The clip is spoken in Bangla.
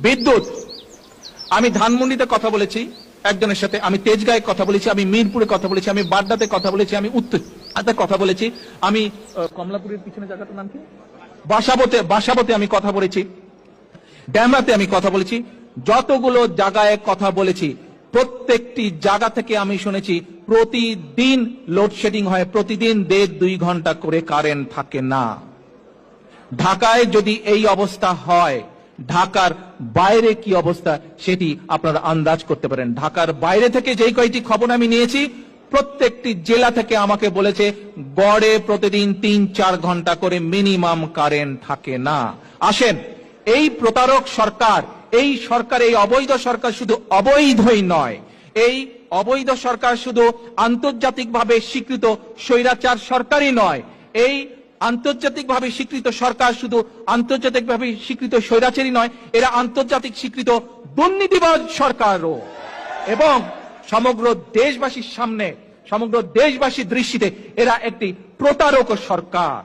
বিদ্যুৎ, আমি ধানমন্ডিতে কথা বলেছি একজনের সাথে, আমি তেজগাঁয়ে কথা বলেছি, আমি মিরপুরে কথা বলেছি, আমি বাড্ডাতে কথা বলেছি, আমি উত্তরাতে কথা বলেছি, আমি কমলাপুরের পিছনে জায়গাটার নাম কি, বাসাবোতে আমি কথা বলেছি, ড্যামরাতে আমি কথা বলেছি। যতগুলো জায়গায় কথা বলেছি প্রত্যেকটি জায়গা থেকে আমি শুনেছি প্রতিদিন লোডশেডিং হয়, প্রতিদিন 1.5-2 ঘন্টা করে কারেন্ট থাকে না। ঢাকায় যদি এই অবস্থা হয়, ঢাকার বাইরে কি অবস্থা সেটি আপনারা আন্দাজ করতে পারেন। ঢাকার বাইরে থেকে যেই কয়টি খবর আমি নিয়েছি, প্রত্যেকটি জেলা থেকে আমাকে বলেছে গড়ে প্রতিদিন 3-4 ঘন্টা করে মিনিমাম কারেন্ট থাকে না। আসেন, এই প্রতারক সরকার, এই সরকার, এই অবৈধ সরকার শুধু অবৈধই নয়, এই অবৈধ সরকার শুধু আন্তর্জাতিকভাবে স্বীকৃত স্বৈরাচার সরকারই নয়, এই আন্তর্জাতিকভাবে স্বীকৃত সরকার শুধু আন্তর্জাতিকভাবে স্বীকৃত স্বৈরাচারী নয়, এরা আন্তর্জাতিক স্বীকৃত দুর্নীতিবাজ সরকারও। এবং সমগ্র দেশবাসীর সামনে, সমগ্র দেশবাসীর দৃষ্টিতে এরা একটি প্রতারক সরকার।